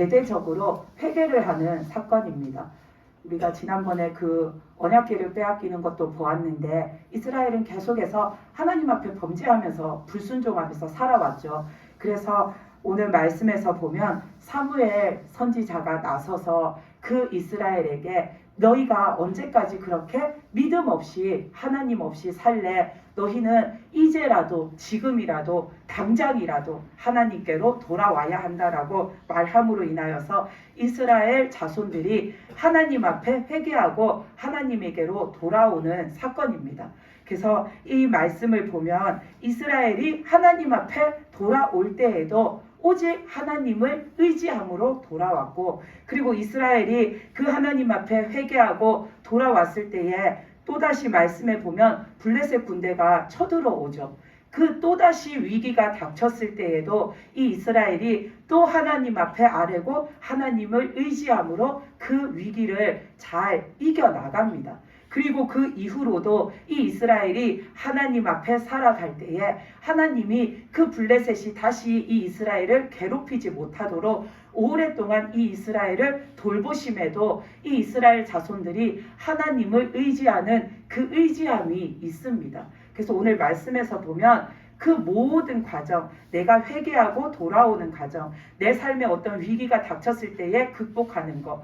대대적으로 회개를 하는 사건입니다. 우리가 지난번에 그 언약궤를 빼앗기는 것도 보았는데 이스라엘은 계속해서 하나님 앞에 범죄하면서 불순종하면서 살아왔죠. 그래서 오늘 말씀에서 보면 사무엘 선지자가 나서서 그 이스라엘에게 너희가 언제까지 그렇게 믿음 없이 하나님 없이 살래? 너희는 이제라도 지금이라도 당장이라도 하나님께로 돌아와야 한다라고 말함으로 인하여서 이스라엘 자손들이 하나님 앞에 회개하고 하나님에게로 돌아오는 사건입니다. 그래서 이 말씀을 보면 이스라엘이 하나님 앞에 돌아올 때에도 오직 하나님을 의지함으로 돌아왔고, 그리고 이스라엘이 그 하나님 앞에 회개하고 돌아왔을 때에 또다시 말씀에 보면 블레셋 군대가 쳐들어오죠. 그 또다시 위기가 닥쳤을 때에도 이 이스라엘이 또 하나님 앞에 아뢰고 하나님을 의지함으로 그 위기를 잘 이겨나갑니다. 그리고 그 이후로도 이 이스라엘이 하나님 앞에 살아갈 때에 하나님이 그 블레셋이 다시 이 이스라엘을 괴롭히지 못하도록 오랫동안 이 이스라엘을 돌보심에도 이 이스라엘 자손들이 하나님을 의지하는 그 의지함이 있습니다. 그래서 오늘 말씀에서 보면 그 모든 과정, 내가 회개하고 돌아오는 과정, 내 삶에 어떤 위기가 닥쳤을 때에 극복하는 것,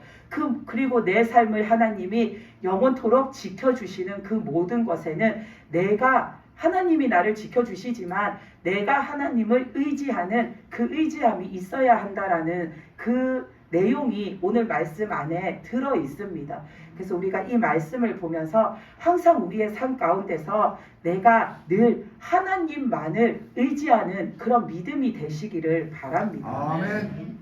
그리고 내 삶을 하나님이 영원토록 지켜주시는 그 모든 것에는 내가 하나님이 나를 지켜주시지만 내가 하나님을 의지하는 그 의지함이 있어야 한다라는 그 내용이 오늘 말씀 안에 들어 있습니다. 그래서 우리가 이 말씀을 보면서 항상 우리의 삶 가운데서 내가 늘 하나님만을 의지하는 그런 믿음이 되시기를 바랍니다. 아멘.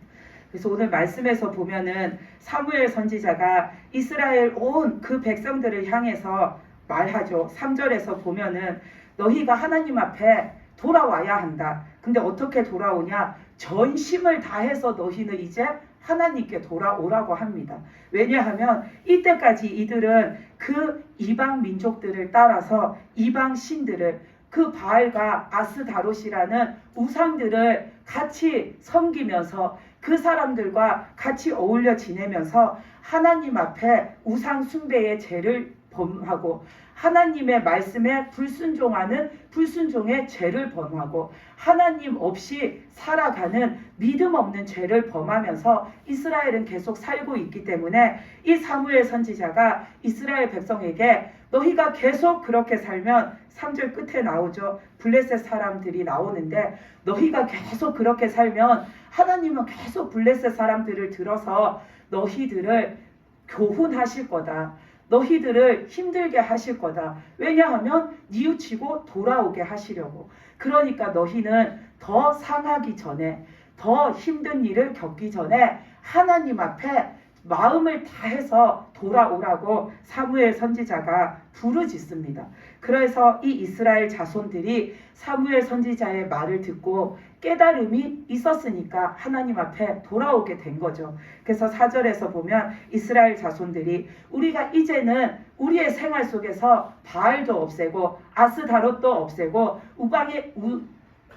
그래서 오늘 말씀에서 보면은 사무엘 선지자가 이스라엘 온 그 백성들을 향해서 말하죠. 3절에서 보면은 너희가 하나님 앞에 돌아와야 한다. 근데 어떻게 돌아오냐? 전심을 다해서 너희는 이제 하나님께 돌아오라고 합니다. 왜냐하면 이때까지 이들은 그 이방 민족들을 따라서 이방 신들을, 그 바알과 아스다롯이라는 우상들을 같이 섬기면서 그 사람들과 같이 어울려 지내면서 하나님 앞에 우상 숭배의 죄를 범하고 하나님의 말씀에 불순종하는 불순종의 죄를 범하고 하나님 없이 살아가는 믿음 없는 죄를 범하면서 이스라엘은 계속 살고 있기 때문에 이 사무엘 선지자가 이스라엘 백성에게 너희가 계속 그렇게 살면 3절 끝에 나오죠. 블레셋 사람들이 나오는데 너희가 계속 그렇게 살면 하나님은 계속 블레셋 사람들을 들어서 너희들을 교훈하실 거다. 너희들을 힘들게 하실 거다. 왜냐하면 뉘우치고 돌아오게 하시려고. 그러니까 너희는 더 상하기 전에, 더 힘든 일을 겪기 전에 하나님 앞에 마음을 다해서 돌아오라고 사무엘 선지자가 부르짖습니다. 그래서 이 이스라엘 자손들이 사무엘 선지자의 말을 듣고 깨달음이 있었으니까 하나님 앞에 돌아오게 된 거죠. 그래서 4절에서 보면 이스라엘 자손들이 우리가 이제는 우리의 생활 속에서 바알도 없애고 아스다롯도 없애고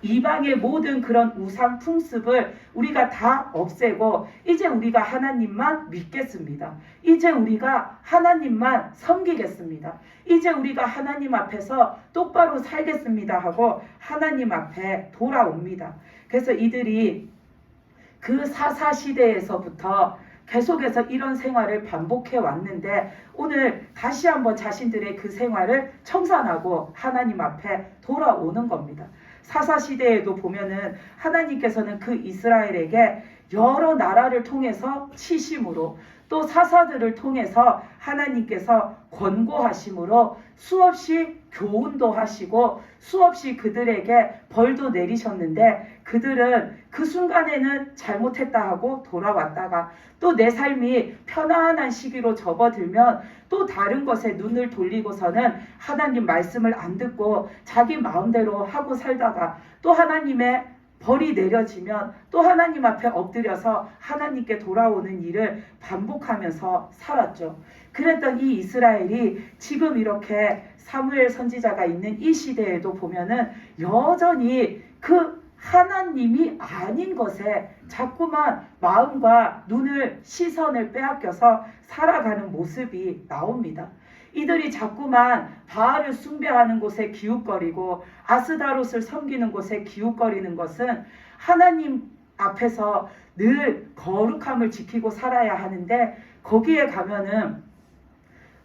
이방의 모든 그런 우상 풍습을 우리가 다 없애고 이제 우리가 하나님만 믿겠습니다. 이제 우리가 하나님만 섬기겠습니다. 이제 우리가 하나님 앞에서 똑바로 살겠습니다 하고 하나님 앞에 돌아옵니다. 그래서 이들이 그 사사 시대에서부터 계속해서 이런 생활을 반복해 왔는데 오늘 다시 한번 자신들의 그 생활을 청산하고 하나님 앞에 돌아오는 겁니다. 사사시대에도 보면은 하나님께서는 그 이스라엘에게 여러 나라를 통해서 치심으로 또 사사들을 통해서 하나님께서 권고하심으로 수없이 교훈도 하시고 수없이 그들에게 벌도 내리셨는데 그들은 그 순간에는 잘못했다 하고 돌아왔다가 또 내 삶이 편안한 시기로 접어들면 또 다른 것에 눈을 돌리고서는 하나님 말씀을 안 듣고 자기 마음대로 하고 살다가 또 하나님의 벌이 내려지면 또 하나님 앞에 엎드려서 하나님께 돌아오는 일을 반복하면서 살았죠. 그랬던 이 이스라엘이 지금 이렇게 사무엘 선지자가 있는 이 시대에도 보면은 여전히 그 하나님이 아닌 것에 자꾸만 마음과 눈을, 시선을 빼앗겨서 살아가는 모습이 나옵니다. 이들이 자꾸만 바알을 숭배하는 곳에 기웃거리고 아스다롯을 섬기는 곳에 기웃거리는 것은 하나님 앞에서 늘 거룩함을 지키고 살아야 하는데, 거기에 가면은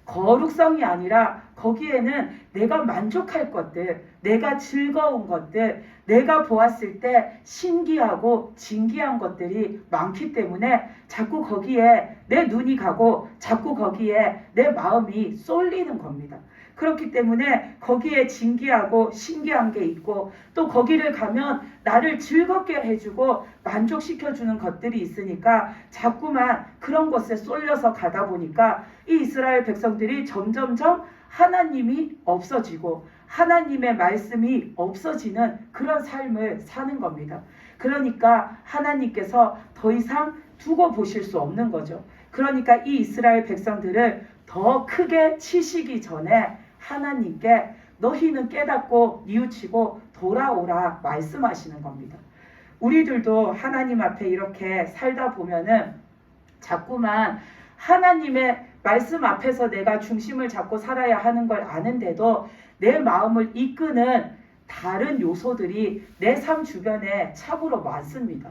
거룩성이 아니라 거기에는 내가 만족할 것들, 내가 즐거운 것들, 내가 보았을 때 신기하고 진기한 것들이 많기 때문에 자꾸 거기에 내 눈이 가고 자꾸 거기에 내 마음이 쏠리는 겁니다. 그렇기 때문에 거기에 진기하고 신기한 게 있고, 또 거기를 가면 나를 즐겁게 해주고 만족시켜주는 것들이 있으니까 자꾸만 그런 것에 쏠려서 가다 보니까 이 이스라엘 백성들이 점점점 하나님이 없어지고 하나님의 말씀이 없어지는 그런 삶을 사는 겁니다. 그러니까 하나님께서 더 이상 두고 보실 수 없는 거죠. 그러니까 이 이스라엘 백성들을 더 크게 치시기 전에 하나님께 너희는 깨닫고 뉘우치고 돌아오라 말씀하시는 겁니다. 우리들도 하나님 앞에 이렇게 살다 보면은 자꾸만 하나님의 말씀 앞에서 내가 중심을 잡고 살아야 하는 걸 아는데도 내 마음을 이끄는 다른 요소들이 내 삶 주변에 참으로 많습니다.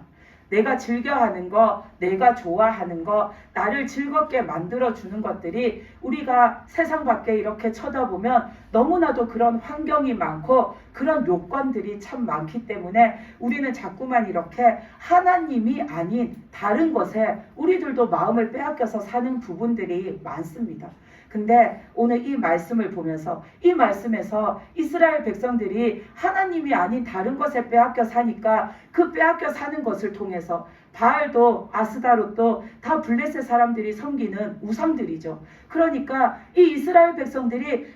내가 즐겨하는 거, 내가 좋아하는 거, 나를 즐겁게 만들어주는 것들이 우리가 세상 밖에 이렇게 쳐다보면 너무나도 그런 환경이 많고 그런 요건들이 참 많기 때문에 우리는 자꾸만 이렇게 하나님이 아닌 다른 것에 우리들도 마음을 빼앗겨서 사는 부분들이 많습니다. 근데 오늘 이 말씀을 보면서 이 말씀에서 이스라엘 백성들이 하나님이 아닌 다른 것에 빼앗겨 사니까 그 빼앗겨 사는 것을 통해서 바알도 아스다롯도 다 블레셋 사람들이 섬기는 우상들이죠. 그러니까 이 이스라엘 백성들이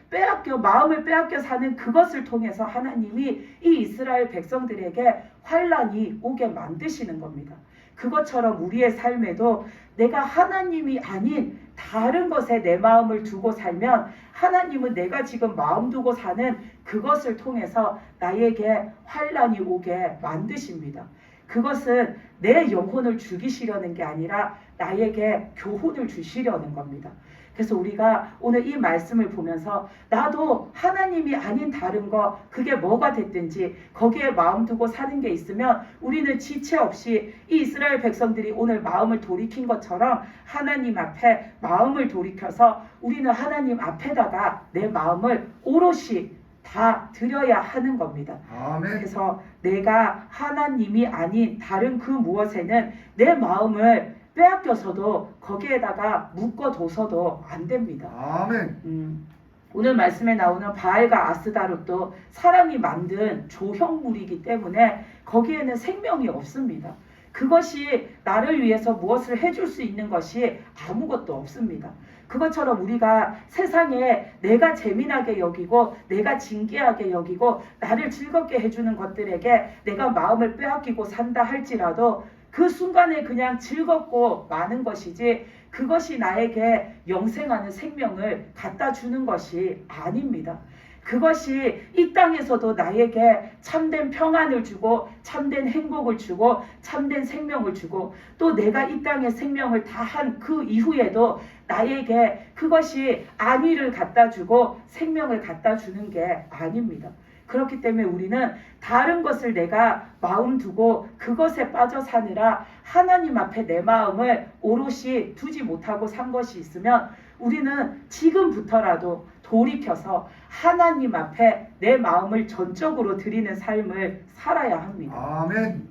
마음을 빼앗겨 사는 그것을 통해서 하나님이 이 이스라엘 백성들에게 환란이 오게 만드시는 겁니다. 그것처럼 우리의 삶에도 내가 하나님이 아닌 다른 것에 내 마음을 두고 살면 하나님은 내가 지금 마음 두고 사는 그것을 통해서 나에게 환란이 오게 만드십니다. 그것은 내 영혼을 죽이시려는 게 아니라 나에게 교훈을 주시려는 겁니다. 그래서 우리가 오늘 이 말씀을 보면서 나도 하나님이 아닌 다른 거, 그게 뭐가 됐든지 거기에 마음 두고 사는 게 있으면 우리는 지체 없이 이 이스라엘 백성들이 오늘 마음을 돌이킨 것처럼 하나님 앞에 마음을 돌이켜서 우리는 하나님 앞에다가 내 마음을 오롯이 다 드려야 하는 겁니다. 아멘. 그래서 내가 하나님이 아닌 다른 그 무엇에는 내 마음을 빼앗겨서도 거기에다가 묶어둬서도 안 됩니다. 아멘. 오늘 말씀에 나오는 바알과 아스다롯도 사람이 만든 조형물이기 때문에 거기에는 생명이 없습니다. 그것이 나를 위해서 무엇을 해줄 수 있는 것이 아무것도 없습니다. 그것처럼 우리가 세상에 내가 재미나게 여기고 내가 진기하게 여기고 나를 즐겁게 해주는 것들에게 내가 마음을 빼앗기고 산다 할지라도 그 순간에 그냥 즐겁고 많은 것이지 그것이 나에게 영생하는 생명을 갖다 주는 것이 아닙니다. 그것이 이 땅에서도 나에게 참된 평안을 주고 참된 행복을 주고 참된 생명을 주고 또 내가 이 땅의 생명을 다한 그 이후에도 나에게 그것이 안위를 갖다 주고 생명을 갖다 주는 게 아닙니다. 그렇기 때문에 우리는 다른 것을 내가 마음 두고 그것에 빠져 사느라 하나님 앞에 내 마음을 오롯이 두지 못하고 산 것이 있으면 우리는 지금부터라도 돌이켜서 하나님 앞에 내 마음을 전적으로 드리는 삶을 살아야 합니다. 아멘.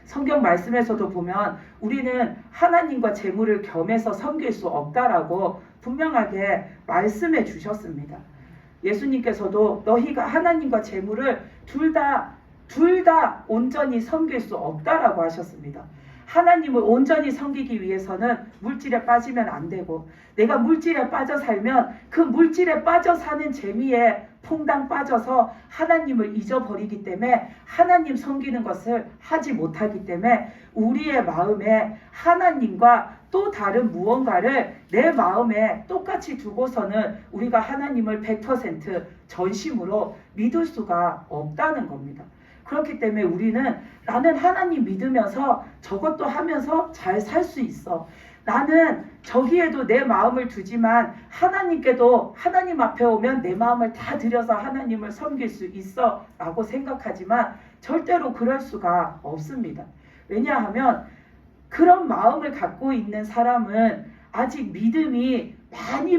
성경 말씀에서도 보면 우리는 하나님과 재물을 겸해서 섬길 수 없다라고 분명하게 말씀해 주셨습니다. 예수님께서도 너희가 하나님과 재물을 둘 다 온전히 섬길 수 없다라고 하셨습니다. 하나님을 온전히 섬기기 위해서는 물질에 빠지면 안 되고 내가 물질에 빠져 살면 그 물질에 빠져 사는 재미에 퐁당 빠져서 하나님을 잊어버리기 때문에 하나님 섬기는 것을 하지 못하기 때문에 우리의 마음에 하나님과 또 다른 무언가를 내 마음에 똑같이 두고서는 우리가 하나님을 100% 전심으로 믿을 수가 없다는 겁니다. 그렇기 때문에 우리는 나는 하나님 믿으면서 저것도 하면서 잘 살 수 있어. 나는 저기에도 내 마음을 두지만 하나님께도 하나님 앞에 오면 내 마음을 다 들여서 하나님을 섬길 수 있어 라고 생각하지만 절대로 그럴 수가 없습니다. 왜냐하면 그런 마음을 갖고 있는 사람은 아직 믿음이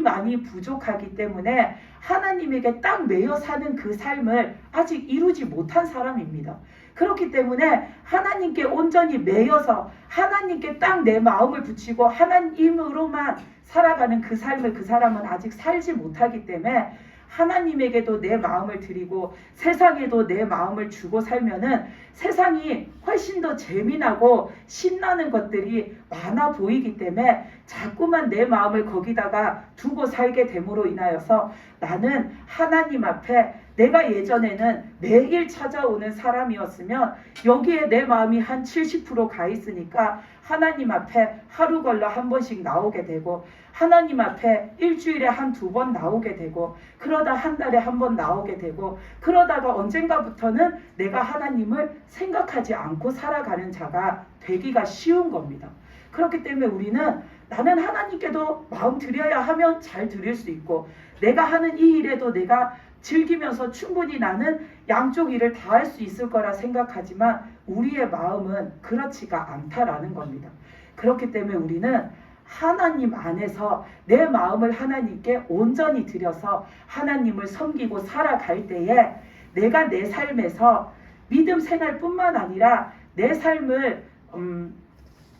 많이 부족하기 때문에 하나님에게 딱 매여 사는 그 삶을 아직 이루지 못한 사람입니다. 그렇기 때문에 하나님께 온전히 매여서 하나님께 딱 내 마음을 붙이고 하나님으로만 살아가는 그 삶을 그 사람은 아직 살지 못하기 때문에 하나님에게도 내 마음을 드리고 세상에도 내 마음을 주고 살면은 세상이 훨씬 더 재미나고 신나는 것들이 많아 보이기 때문에 자꾸만 내 마음을 거기다가 두고 살게 됨으로 인하여서 나는 하나님 앞에 내가 예전에는 매일 찾아오는 사람이었으면 여기에 내 마음이 한 70% 있으니까 하나님 앞에 하루 걸러 한 번씩 나오게 되고 하나님 앞에 일주일에 한 2번 나오게 되고 그러다 한 달에 한 번 나오게 되고 그러다가 언젠가부터는 내가 하나님을 생각하지 않고 살아가는 자가 되기가 쉬운 겁니다. 그렇기 때문에 우리는 나는 하나님께도 마음 드려야 하면 잘 드릴 수 있고 내가 하는 이 일에도 내가 즐기면서 충분히 나는 양쪽 일을 다 할 수 있을 거라 생각하지만 우리의 마음은 그렇지가 않다라는 겁니다. 그렇기 때문에 우리는 하나님 안에서 내 마음을 하나님께 온전히 들여서 하나님을 섬기고 살아갈 때에 내가 내 삶에서 믿음 생활뿐만 아니라 내 삶을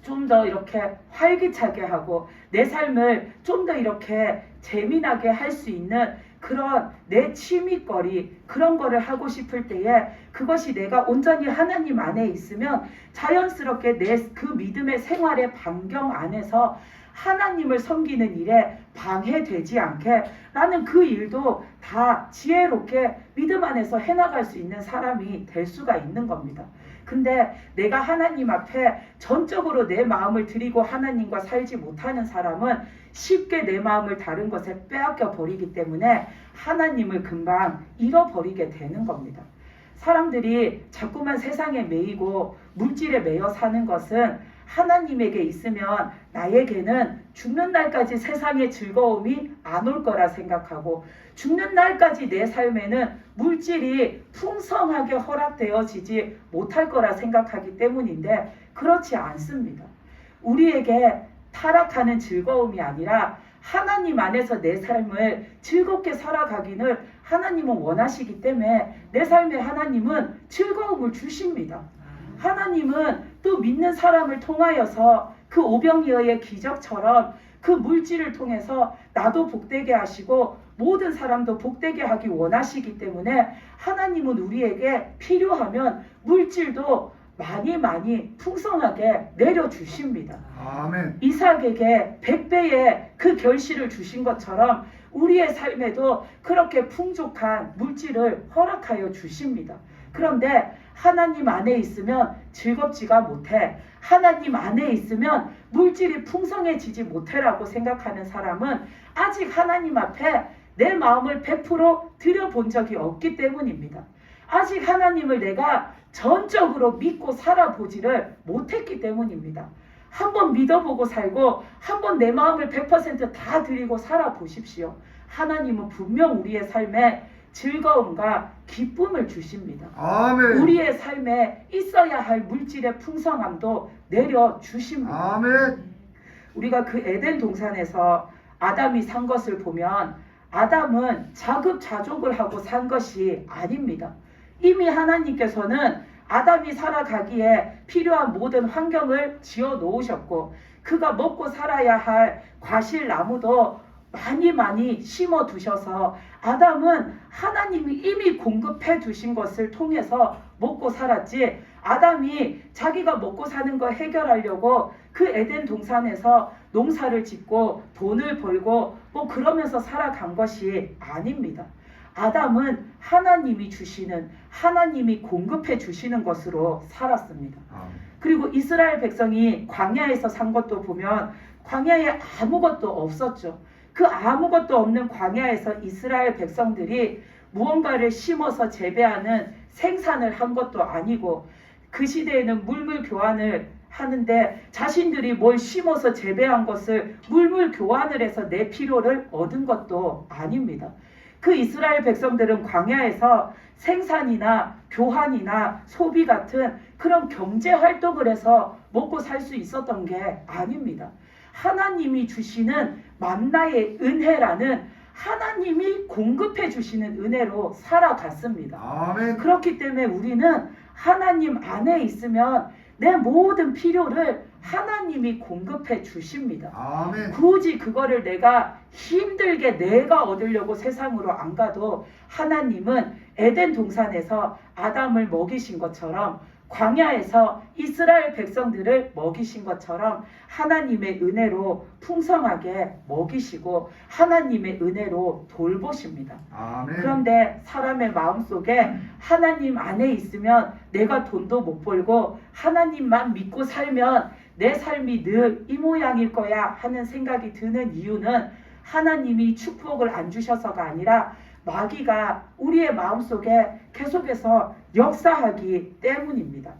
좀 더 이렇게 활기차게 하고 내 삶을 좀 더 이렇게 재미나게 할 수 있는 그런 내 취미거리 그런 거를 하고 싶을 때에 그것이 내가 온전히 하나님 안에 있으면 자연스럽게 내 그 믿음의 생활의 반경 안에서 하나님을 섬기는 일에 방해되지 않게 나는 그 일도 다 지혜롭게 믿음 안에서 해나갈 수 있는 사람이 될 수가 있는 겁니다. 근데 내가 하나님 앞에 전적으로 내 마음을 드리고 하나님과 살지 못하는 사람은 쉽게 내 마음을 다른 것에 빼앗겨 버리기 때문에 하나님을 금방 잃어버리게 되는 겁니다. 사람들이 자꾸만 세상에 매이고 물질에 매여 사는 것은 하나님에게 있으면 나에게는 죽는 날까지 세상의 즐거움이 안 올 거라 생각하고 죽는 날까지 내 삶에는 물질이 풍성하게 허락되어지지 못할 거라 생각하기 때문인데 그렇지 않습니다. 우리에게 타락하는 즐거움이 아니라 하나님 안에서 내 삶을 즐겁게 살아가기를 하나님은 원하시기 때문에 내 삶에 하나님은 즐거움을 주십니다. 하나님은 또 믿는 사람을 통하여서 그 오병이어의 기적처럼 그 물질을 통해서 나도 복되게 하시고 모든 사람도 복되게 하기 원하시기 때문에 하나님은 우리에게 필요하면 물질도 많이 풍성하게 내려주십니다. 아멘. 이삭에게 100배의 그 결실을 주신 것처럼 우리의 삶에도 그렇게 풍족한 물질을 허락하여 주십니다. 그런데 하나님 안에 있으면 즐겁지가 못해. 하나님 안에 있으면 물질이 풍성해지지 못해라고 생각하는 사람은 아직 하나님 앞에 내 마음을 100% 드려본 적이 없기 때문입니다. 아직 하나님을 내가 전적으로 믿고 살아보지를 못했기 때문입니다. 한번 믿어보고 살고 한번 내 마음을 100%다 드리고 살아보십시오. 하나님은 분명 우리의 삶에 즐거움과 기쁨을 주십니다. 아멘. 우리의 삶에 있어야 할 물질의 풍성함도 내려주십니다. 아멘. 우리가 그 에덴 동산에서 아담이 산 것을 보면 아담은 자급자족을 하고 산 것이 아닙니다. 이미 하나님께서는 아담이 살아가기에 필요한 모든 환경을 지어 놓으셨고 그가 먹고 살아야 할 과실나무도 많이 심어 두셔서 아담은 하나님이 이미 공급해 두신 것을 통해서 먹고 살았지 아담이 자기가 먹고 사는 거 해결하려고 그 에덴 동산에서 농사를 짓고 돈을 벌고 뭐 그러면서 살아간 것이 아닙니다. 아담은 하나님이 주시는 하나님이 공급해 주시는 것으로 살았습니다. 그리고 이스라엘 백성이 광야에서 산 것도 보면 광야에 아무것도 없었죠. 그 아무것도 없는 광야에서 이스라엘 백성들이 무언가를 심어서 재배하는 생산을 한 것도 아니고 그 시대에는 물물 교환을 하는데 자신들이 뭘 심어서 재배한 것을 물물 교환을 해서 내 필요를 얻은 것도 아닙니다. 그 이스라엘 백성들은 광야에서 생산이나 교환이나 소비 같은 그런 경제 활동을 해서 먹고 살 수 있었던 게 아닙니다. 하나님이 주시는 만나의 은혜라는 하나님이 공급해 주시는 은혜로 살아갔습니다. 아멘. 그렇기 때문에 우리는 하나님 안에 있으면 내 모든 필요를 하나님이 공급해 주십니다. 아멘. 굳이 그거를 내가 힘들게 내가 얻으려고 세상으로 안 가도 하나님은 에덴 동산에서 아담을 먹이신 것처럼 광야에서 이스라엘 백성들을 먹이신 것처럼 하나님의 은혜로 풍성하게 먹이시고 하나님의 은혜로 돌보십니다. 아멘. 그런데 사람의 마음속에 하나님 안에 있으면 내가 돈도 못 벌고 하나님만 믿고 살면 내 삶이 늘 이 모양일 거야 하는 생각이 드는 이유는 하나님이 축복을 안 주셔서가 아니라 마귀가 우리의 마음속에 계속해서 역사하기 때문입니다.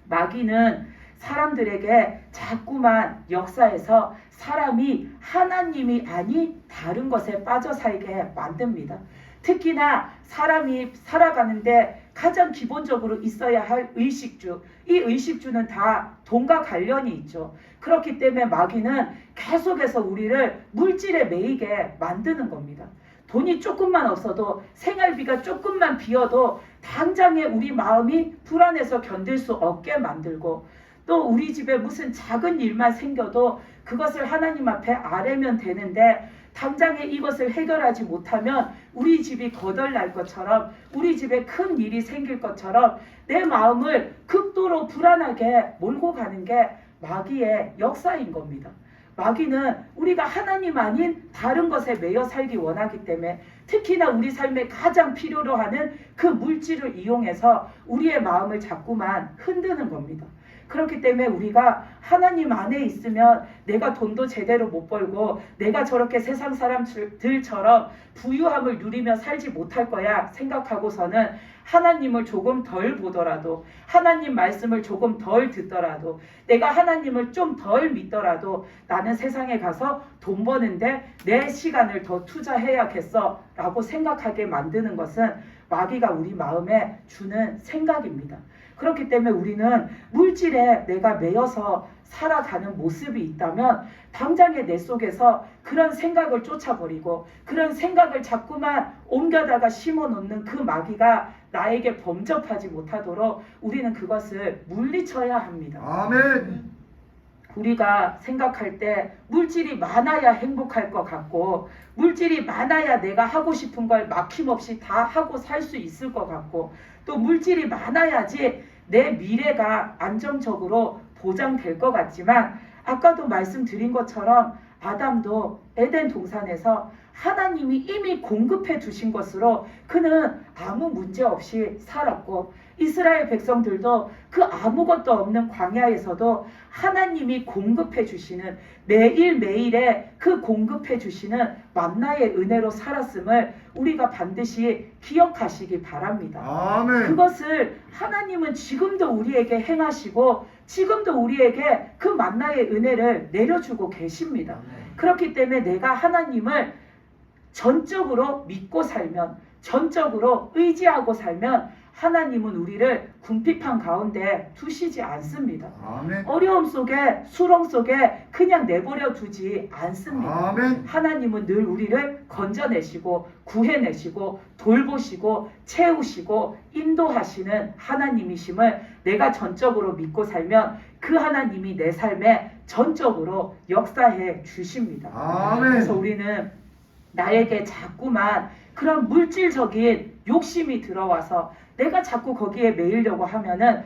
마귀는 사람들에게 자꾸만 역사해서 사람이 하나님이 아닌 다른 것에 빠져 살게 만듭니다. 특히나 사람이 살아가는데 가장 기본적으로 있어야 할 의식주, 이 의식주는 다 돈과 관련이 있죠. 그렇기 때문에 마귀는 계속해서 우리를 물질에 매이게 만드는 겁니다. 돈이 조금만 없어도 생활비가 조금만 비어도 당장에 우리 마음이 불안해서 견딜 수 없게 만들고 또 우리 집에 무슨 작은 일만 생겨도 그것을 하나님 앞에 아뢰면 되는데 당장에 이것을 해결하지 못하면 우리 집이 거덜날 것처럼 우리 집에 큰 일이 생길 것처럼 내 마음을 극도로 불안하게 몰고 가는 게 마귀의 역사인 겁니다. 마귀는 우리가 하나님 아닌 다른 것에 매여 살기 원하기 때문에 특히나 우리 삶에 가장 필요로 하는 그 물질을 이용해서 우리의 마음을 자꾸만 흔드는 겁니다. 그렇기 때문에 우리가 하나님 안에 있으면 내가 돈도 제대로 못 벌고 내가 저렇게 세상 사람들처럼 부유함을 누리며 살지 못할 거야 생각하고서는 하나님을 조금 덜 보더라도 하나님 말씀을 조금 덜 듣더라도 내가 하나님을 좀 덜 믿더라도 나는 세상에 가서 돈 버는데 내 시간을 더 투자해야겠어 라고 생각하게 만드는 것은 마귀가 우리 마음에 주는 생각입니다. 그렇기 때문에 우리는 물질에 내가 매여서 살아가는 모습이 있다면 당장에 내 속에서 그런 생각을 쫓아버리고 그런 생각을 자꾸만 옮겨다가 심어놓는 그 마귀가 나에게 범접하지 못하도록 우리는 그것을 물리쳐야 합니다. 아멘. 우리가 생각할 때 물질이 많아야 행복할 것 같고 물질이 많아야 내가 하고 싶은 걸 막힘없이 다 하고 살 수 있을 것 같고 또 물질이 많아야지 내 미래가 안정적으로 보장될 것 같지만 아까도 말씀드린 것처럼 아담도 에덴 동산에서 하나님이 이미 공급해 주신 것으로 그는 아무 문제 없이 살았고 이스라엘 백성들도 그 아무것도 없는 광야에서도 하나님이 공급해 주시는 매일매일의 그 공급해 주시는 만나의 은혜로 살았음을 우리가 반드시 기억하시기 바랍니다. 아멘. 그것을 하나님은 지금도 우리에게 행하시고 지금도 우리에게 그 만나의 은혜를 내려주고 계십니다. 그렇기 때문에 내가 하나님을 전적으로 믿고 살면 전적으로 의지하고 살면 하나님은 우리를 궁핍한 가운데 두시지 않습니다. 아멘. 어려움 속에 수렁 속에 그냥 내버려 두지 않습니다. 아멘. 하나님은 늘 우리를 건져내시고 구해내시고 돌보시고 채우시고 인도하시는 하나님이심을 내가 전적으로 믿고 살면 그 하나님이 내 삶에 전적으로 역사해 주십니다. 아멘. 그래서 우리는 나에게 자꾸만 그런 물질적인 욕심이 들어와서 내가 자꾸 거기에 매이려고 하면은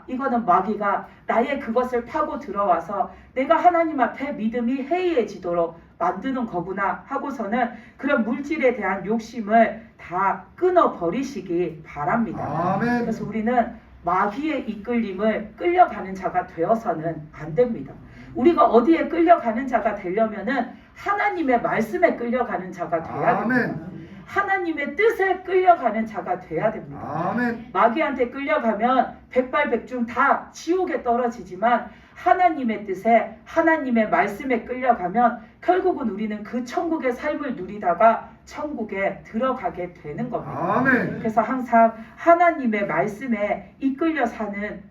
이거는 마귀가 나의 그것을 파고 들어와서 내가 하나님 앞에 믿음이 해이해지도록 만드는 거구나 하고서는 그런 물질에 대한 욕심을 다 끊어버리시기 바랍니다. 아멘. 그래서 우리는 마귀의 이끌림을 끌려가는 자가 되어서는 안 됩니다. 우리가 어디에 끌려가는 자가 되려면은 하나님의 말씀에 끌려가는 자가 돼야 됩니다. 아멘. 하나님의 뜻에 끌려가는 자가 돼야 됩니다. 아멘. 마귀한테 끌려가면 백발백중 다 지옥에 떨어지지만 하나님의 뜻에 하나님의 말씀에 끌려가면 결국은 우리는 그 천국의 삶을 누리다가 천국에 들어가게 되는 겁니다. 아멘. 그래서 항상 하나님의 말씀에 이끌려 사는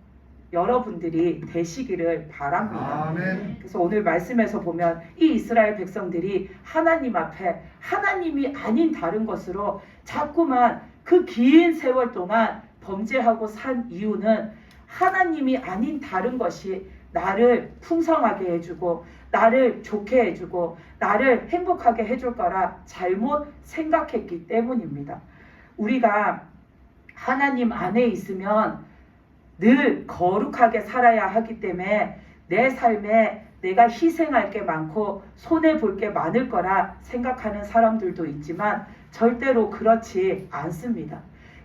여러분들이 되시기를 바랍니다. 아멘. 그래서 오늘 말씀에서 보면 이 이스라엘 백성들이 하나님 앞에 하나님이 아닌 다른 것으로 자꾸만 그 긴 세월 동안 범죄하고 산 이유는 하나님이 아닌 다른 것이 나를 풍성하게 해주고 나를 좋게 해주고 나를 행복하게 해줄 거라 잘못 생각했기 때문입니다. 우리가 하나님 안에 있으면 늘 거룩하게 살아야 하기 때문에 내 삶에 내가 희생할 게 많고 손해볼 게 많을 거라 생각하는 사람들도 있지만 절대로 그렇지 않습니다.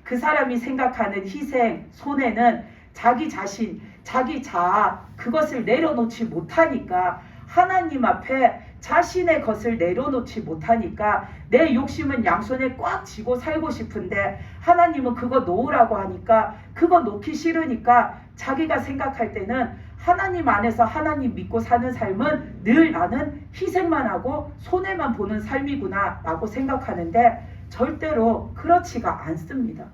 그 사람이 생각하는 희생, 손해는 자기 자신, 자기 자아 그것을 내려놓지 못하니까 하나님 앞에 자신의 것을 내려놓지 못하니까 내 욕심은 양손에 꽉 쥐고 살고 싶은데 하나님은 그거 놓으라고 하니까 그거 놓기 싫으니까 자기가 생각할 때는 하나님 안에서 하나님 믿고 사는 삶은 늘 나는 희생만 하고 손해만 보는 삶이구나 라고 생각하는데 절대로 그렇지가 않습니다.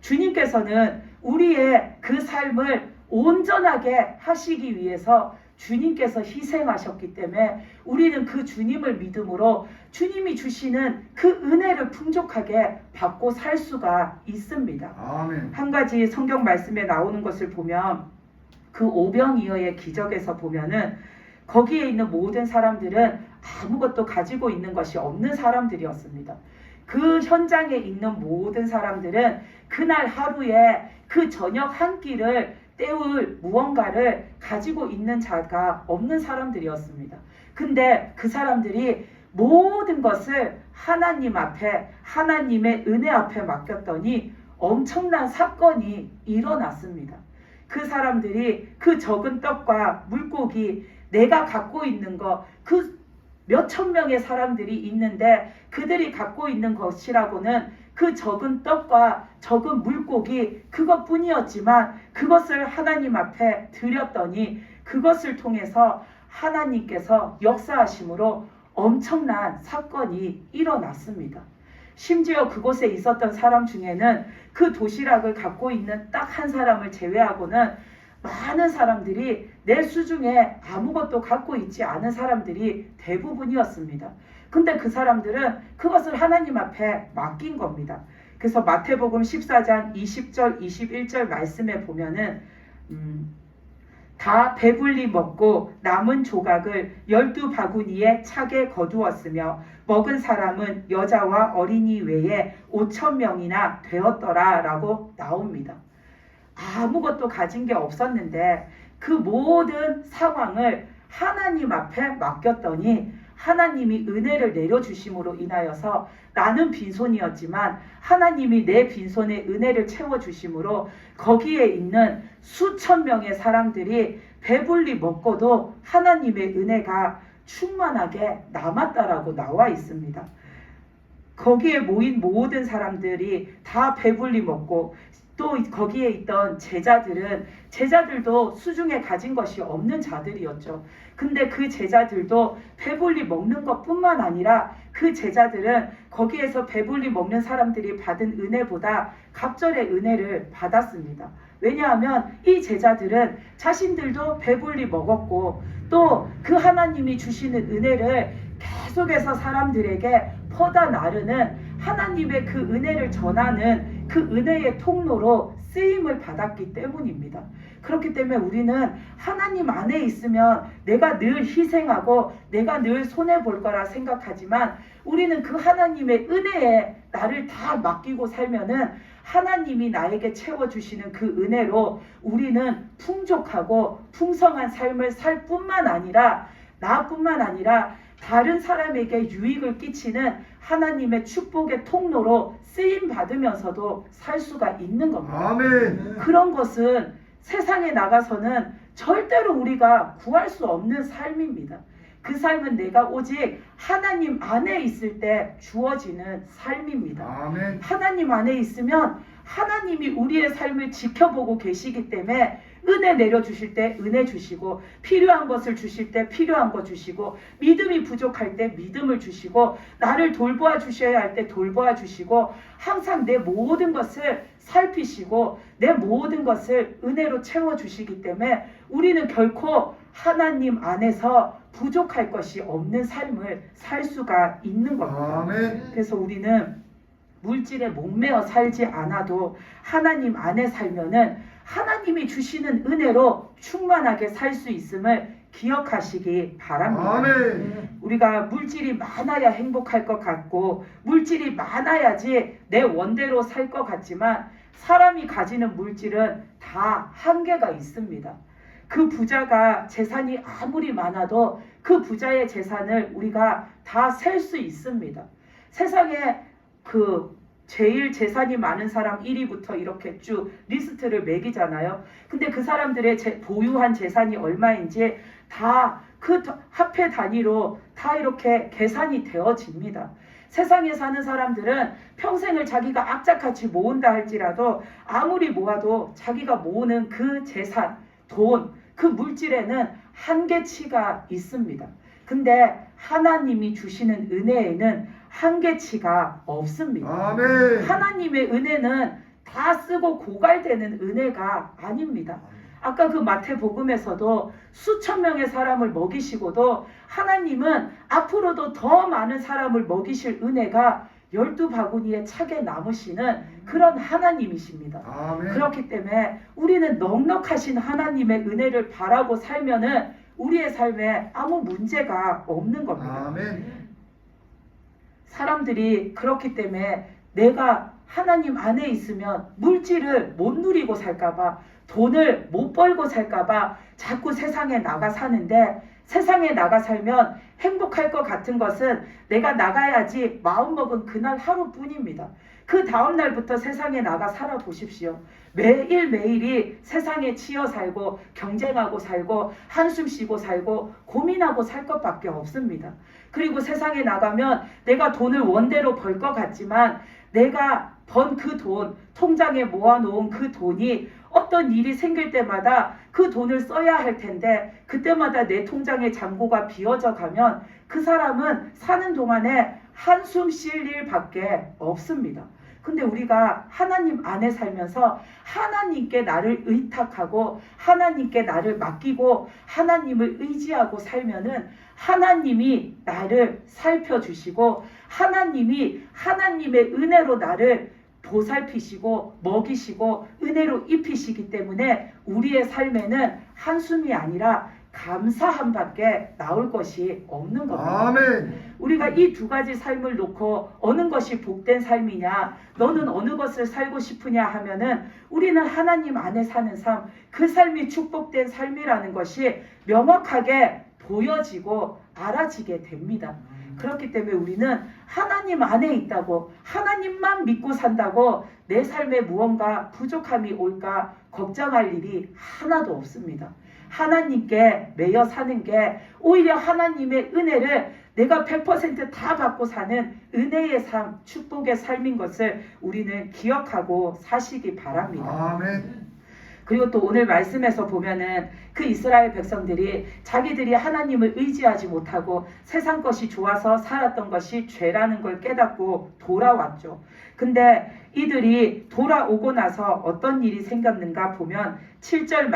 주님께서는 우리의 그 삶을 온전하게 하시기 위해서 주님께서 희생하셨기 때문에 우리는 그 주님을 믿음으로 주님이 주시는 그 은혜를 풍족하게 받고 살 수가 있습니다. 아멘. 한 가지 성경 말씀에 나오는 것을 보면 그 오병이어의 기적에서 보면은 거기에 있는 모든 사람들은 아무것도 가지고 있는 것이 없는 사람들이었습니다. 그 현장에 있는 모든 사람들은 그날 하루에 그 저녁 한 끼를 때울 무언가를 가지고 있는 자가 없는 사람들이었습니다. 근데 그 사람들이 모든 것을 하나님 앞에 하나님의 은혜 앞에 맡겼더니 엄청난 사건이 일어났습니다. 그 사람들이 그 적은 떡과 물고기 내가 갖고 있는 것 그 몇천 명의 사람들이 있는데 그들이 갖고 있는 것이라고는 그 적은 떡과 적은 물고기 그것뿐이었지만 그것을 하나님 앞에 드렸더니 그것을 통해서 하나님께서 역사하심으로 엄청난 사건이 일어났습니다. 심지어 그곳에 있었던 사람 중에는 그 도시락을 갖고 있는 딱 한 사람을 제외하고는 많은 사람들이 내 수중에 아무것도 갖고 있지 않은 사람들이 대부분이었습니다. 근데 그 사람들은 그것을 하나님 앞에 맡긴 겁니다. 그래서 마태복음 14장 20절 21절 말씀에 보면은 다 배불리 먹고 남은 조각을 12바구니에 차게 거두었으며 먹은 사람은 여자와 어린이 외에 5,000명이나 되었더라 라고 나옵니다. 아무것도 가진 게 없었는데 그 모든 상황을 하나님 앞에 맡겼더니 하나님이 은혜를 내려주심으로 인하여서 나는 빈손이었지만 하나님이 내 빈손에 은혜를 채워주심으로 거기에 있는 수천 명의 사람들이 배불리 먹고도 하나님의 은혜가 충만하게 남았다라고 나와 있습니다. 거기에 모인 모든 사람들이 다 배불리 먹고 또 거기에 있던 제자들도 수중에 가진 것이 없는 자들이었죠. 근데 그 제자들도 배불리 먹는 것뿐만 아니라 그 제자들은 거기에서 배불리 먹는 사람들이 받은 은혜보다 갑절의 은혜를 받았습니다. 왜냐하면 이 제자들은 자신들도 배불리 먹었고 또 그 하나님이 주시는 은혜를 계속해서 사람들에게 퍼다 나르는 하나님의 그 은혜를 전하는 그 은혜의 통로로 쓰임을 받았기 때문입니다. 그렇기 때문에 우리는 하나님 안에 있으면 내가 늘 희생하고 내가 늘 손해볼 거라 생각하지만 우리는 그 하나님의 은혜에 나를 다 맡기고 살면은 하나님이 나에게 채워주시는 그 은혜로 우리는 풍족하고 풍성한 삶을 살 뿐만 아니라 나뿐만 아니라 다른 사람에게 유익을 끼치는 하나님의 축복의 통로로 쓰임 받으면서도 살 수가 있는 겁니다. 아멘. 그런 것은 세상에 나가서는 절대로 우리가 구할 수 없는 삶입니다. 그 삶은 내가 오직 하나님 안에 있을 때 주어지는 삶입니다. 아멘. 하나님 안에 있으면 하나님이 우리의 삶을 지켜보고 계시기 때문에 은혜 내려주실 때 은혜 주시고, 필요한 것을 주실 때 필요한 것 주시고, 믿음이 부족할 때 믿음을 주시고, 나를 돌보아 주셔야 할 때 돌보아 주시고, 항상 내 모든 것을 살피시고 내 모든 것을 은혜로 채워주시기 때문에 우리는 결코 하나님 안에서 부족할 것이 없는 삶을 살 수가 있는 겁니다. 아멘. 그래서 우리는 물질에 목매어 살지 않아도 하나님 안에 살면은 하나님이 주시는 은혜로 충만하게 살 수 있음을 기억하시기 바랍니다. 아멘. 우리가 물질이 많아야 행복할 것 같고, 물질이 많아야지 내 원대로 살 것 같지만, 사람이 가지는 물질은 다 한계가 있습니다. 그 부자가 재산이 아무리 많아도 그 부자의 재산을 우리가 다 셀 수 있습니다. 세상에 제일 재산이 많은 사람 1위부터 이렇게 쭉 리스트를 매기잖아요. 근데 그 사람들의 보유한 재산이 얼마인지 다 그 화폐 단위로 다 이렇게 계산이 되어집니다. 세상에 사는 사람들은 평생을 자기가 악착같이 모은다 할지라도 아무리 모아도 자기가 모으는 그 재산, 돈, 그 물질에는 한계치가 있습니다. 근데 하나님이 주시는 은혜에는 한계치가 없습니다. 아멘. 하나님의 은혜는 다 쓰고 고갈되는 은혜가 아닙니다. 아까 그 마태복음에서도 수천 명의 사람을 먹이시고도 하나님은 앞으로도 더 많은 사람을 먹이실 은혜가 12바구니에 차게 남으시는 그런 하나님이십니다. 아멘. 그렇기 때문에 우리는 넉넉하신 하나님의 은혜를 바라고 살면은 우리의 삶에 아무 문제가 없는 겁니다. 아멘. 사람들이 그렇기 때문에 내가 하나님 안에 있으면 물질을 못 누리고 살까봐, 돈을 못 벌고 살까봐 자꾸 세상에 나가 사는데, 세상에 나가 살면 행복할 것 같은 것은 내가 나가야지 마음먹은 그날 하루뿐입니다. 그 다음 날부터 세상에 나가 살아보십시오. 매일매일이 세상에 치여 살고 경쟁하고 살고 한숨 쉬고 살고 고민하고 살 것밖에 없습니다. 그리고 세상에 나가면 내가 돈을 원대로 벌 것 같지만 내가 번 그 돈, 통장에 모아놓은 그 돈이 어떤 일이 생길 때마다 그 돈을 써야 할 텐데 그때마다 내 통장의 잔고가 비어져 가면 그 사람은 사는 동안에 한숨 쉴 일밖에 없습니다. 근데 우리가 하나님 안에 살면서 하나님께 나를 의탁하고 하나님께 나를 맡기고 하나님을 의지하고 살면은 하나님이 나를 살펴주시고 하나님이 하나님의 은혜로 나를 보살피시고 먹이시고 은혜로 입히시기 때문에 우리의 삶에는 한숨이 아니라 감사함 밖에 나올 것이 없는 겁니다. 아멘. 우리가 이 두 가지 삶을 놓고 어느 것이 복된 삶이냐, 너는 어느 것을 살고 싶으냐 하면은 우리는 하나님 안에 사는 삶, 그 삶이 축복된 삶이라는 것이 명확하게 보여지고 알아지게 됩니다. 그렇기 때문에 우리는 하나님 안에 있다고, 하나님만 믿고 산다고 내 삶에 무언가 부족함이 올까 걱정할 일이 하나도 없습니다. 하나님께 매여 사는 게 오히려 하나님의 은혜를 내가 100% 다 받고 사는 은혜의 삶, 축복의 삶인 것을 우리는 기억하고 사시기 바랍니다. 아멘. 그리고 또 오늘 말씀에서 보면은 그 이스라엘 백성들이 자기들이 하나님을 의지하지 못하고 세상 것이 좋아서 살았던 것이 죄라는 걸 깨닫고 돌아왔죠. 근데 이들이 돌아오고 나서 어떤 일이 생겼는가 보면 7절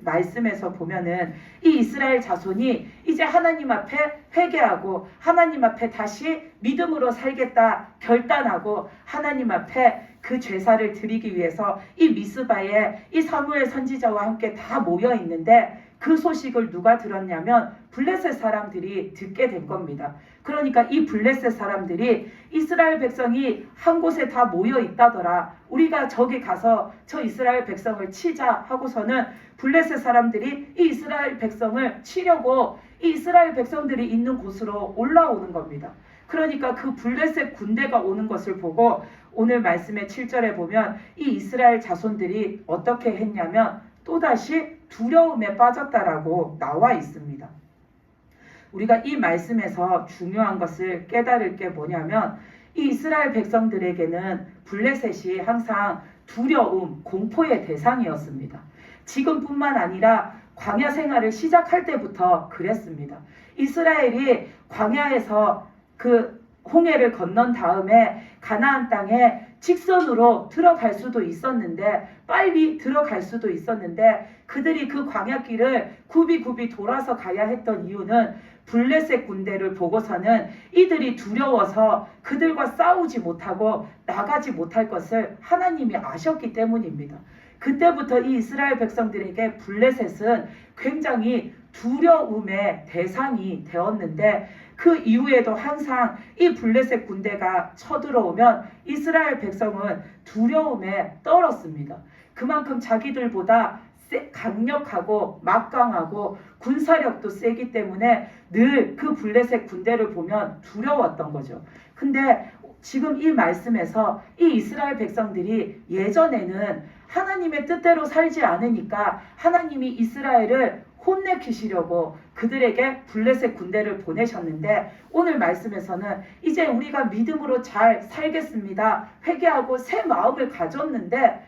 말씀에서 보면은 이 이스라엘 자손이 이제 하나님 앞에 회개하고 하나님 앞에 다시 믿음으로 살겠다 결단하고 하나님 앞에 그 제사를 드리기 위해서 이 미스바에 이 사무엘 선지자와 함께 다 모여 있는데 그 소식을 누가 들었냐면 블레셋 사람들이 듣게 된 겁니다. 그러니까 이 블레셋 사람들이 이스라엘 백성이 한 곳에 다 모여 있다더라. 우리가 저기 가서 저 이스라엘 백성을 치자 하고서는 블레셋 사람들이 이 이스라엘 백성을 치려고 이 이스라엘 백성들이 있는 곳으로 올라오는 겁니다. 그러니까 그 블레셋 군대가 오는 것을 보고 오늘 말씀의 7절에 보면 이 이스라엘 자손들이 어떻게 했냐면 또다시 두려움에 빠졌다라고 나와 있습니다. 우리가 이 말씀에서 중요한 것을 깨달을 게 뭐냐면 이 이스라엘 백성들에게는 블레셋이 항상 두려움, 공포의 대상이었습니다. 지금뿐만 아니라 광야 생활을 시작할 때부터 그랬습니다. 이스라엘이 광야에서 그 홍해를 건넌 다음에 가나안 땅에 직선으로 들어갈 수도 있었는데 빨리 들어갈 수도 있었는데 그들이 그 광야길을 굽이굽이 돌아서 가야 했던 이유는 블레셋 군대를 보고서는 이들이 두려워서 그들과 싸우지 못하고 나가지 못할 것을 하나님이 아셨기 때문입니다. 그때부터 이 이스라엘 백성들에게 블레셋은 굉장히 두려움의 대상이 되었는데 그 이후에도 항상 이 블레셋 군대가 쳐들어오면 이스라엘 백성은 두려움에 떨었습니다. 그만큼 자기들보다 강력하고 막강하고 군사력도 세기 때문에 늘 그 블레셋 군대를 보면 두려웠던 거죠. 근데 지금 이 말씀에서 이 이스라엘 백성들이 예전에는 하나님의 뜻대로 살지 않으니까 하나님이 이스라엘을 혼내키시려고 그들에게 블레셋 군대를 보내셨는데 오늘 말씀에서는 이제 우리가 믿음으로 잘 살겠습니다. 회개하고 새 마음을 가졌는데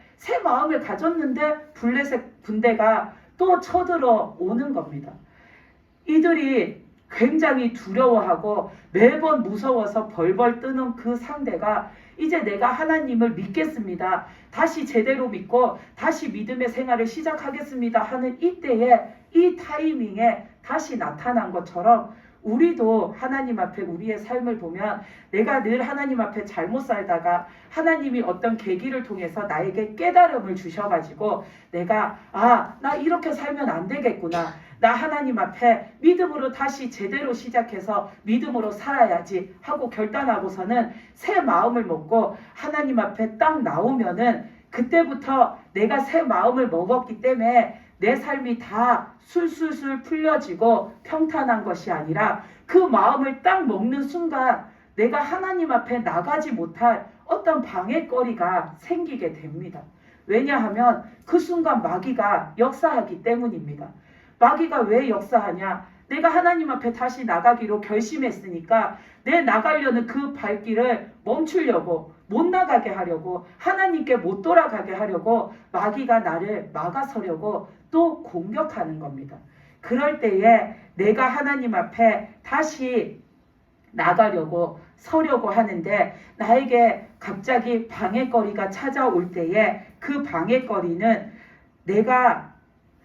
블레셋 군대가 또 쳐들어 오는 겁니다. 이들이 굉장히 두려워하고 매번 무서워서 벌벌 뜨는 그 상대가 이제 내가 하나님을 믿겠습니다. 다시 제대로 믿고 다시 믿음의 생활을 시작하겠습니다 하는 이때에 이 타이밍에 다시 나타난 것처럼 우리도 하나님 앞에 우리의 삶을 보면 내가 늘 하나님 앞에 잘못 살다가 하나님이 어떤 계기를 통해서 나에게 깨달음을 주셔가지고 내가 나 이렇게 살면 안 되겠구나. 나 하나님 앞에 믿음으로 다시 제대로 시작해서 믿음으로 살아야지 하고 결단하고서는 새 마음을 먹고 하나님 앞에 딱 나오면은 그때부터 내가 새 마음을 먹었기 때문에 내 삶이 다 술술술 풀려지고 평탄한 것이 아니라 그 마음을 딱 먹는 순간 내가 하나님 앞에 나가지 못할 어떤 방해거리가 생기게 됩니다. 왜냐하면 그 순간 마귀가 역사하기 때문입니다. 마귀가 왜 역사하냐? 내가 하나님 앞에 다시 나가기로 결심했으니까 내 나가려는 그 발길을 멈추려고 못 나가게 하려고 하나님께 못 돌아가게 하려고 마귀가 나를 막아서려고 또 공격하는 겁니다. 그럴 때에 내가 하나님 앞에 다시 나가려고 서려고 하는데 나에게 갑자기 방해거리가 찾아올 때에 그 방해거리는 내가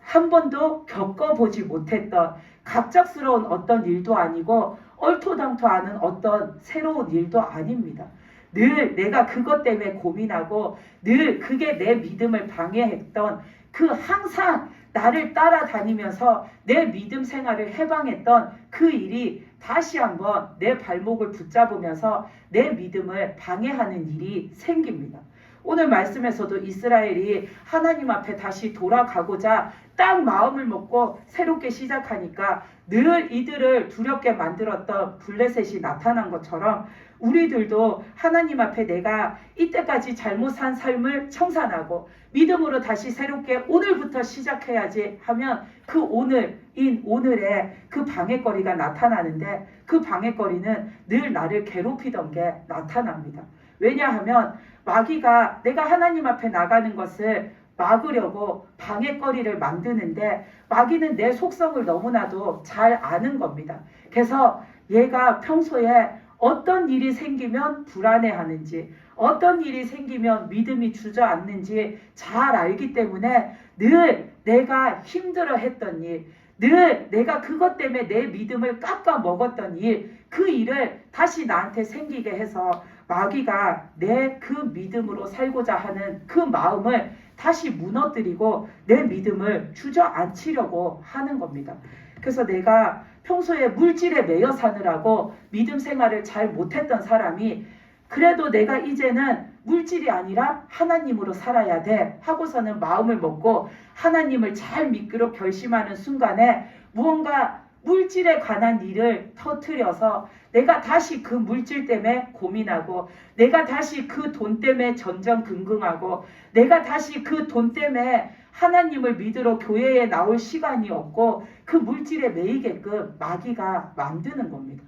한 번도 겪어보지 못했던 갑작스러운 어떤 일도 아니고 얼토당토 않은 어떤 새로운 일도 아닙니다. 늘 내가 그것 때문에 고민하고 늘 그게 내 믿음을 방해했던 그 항상 나를 따라다니면서 내 믿음 생활을 해방했던 그 일이 다시 한번 내 발목을 붙잡으면서 내 믿음을 방해하는 일이 생깁니다. 오늘 말씀에서도 이스라엘이 하나님 앞에 다시 돌아가고자 딱 마음을 먹고 새롭게 시작하니까 늘 이들을 두렵게 만들었던 블레셋이 나타난 것처럼 우리들도 하나님 앞에 내가 이때까지 잘못 산 삶을 청산하고 믿음으로 다시 새롭게 오늘부터 시작해야지 하면 그 오늘에 그 방해거리가 나타나는데 그 방해거리는 늘 나를 괴롭히던 게 나타납니다. 왜냐하면 마귀가 내가 하나님 앞에 나가는 것을 막으려고 방해거리를 만드는데 마귀는 내 속성을 너무나도 잘 아는 겁니다. 그래서 얘가 평소에 어떤 일이 생기면 불안해하는지 어떤 일이 생기면 믿음이 주저앉는지 잘 알기 때문에 늘 내가 힘들어했던 일, 늘 내가 그것 때문에 내 믿음을 깎아 먹었던 일, 그 일을 다시 나한테 생기게 해서 마귀가 내 그 믿음으로 살고자 하는 그 마음을 다시 무너뜨리고 내 믿음을 주저앉히려고 하는 겁니다. 그래서 내가 평소에 물질에 매여 사느라고 믿음 생활을 잘 못했던 사람이 그래도 내가 이제는 물질이 아니라 하나님으로 살아야 돼 하고서는 마음을 먹고 하나님을 잘 믿기로 결심하는 순간에 무언가 물질에 관한 일을 터뜨려서 내가 다시 그 물질 때문에 고민하고 내가 다시 그 돈 때문에 전전긍긍하고 내가 다시 그 돈 때문에 하나님을 믿으러 교회에 나올 시간이 없고 그 물질에 매이게끔 마귀가 만드는 겁니다.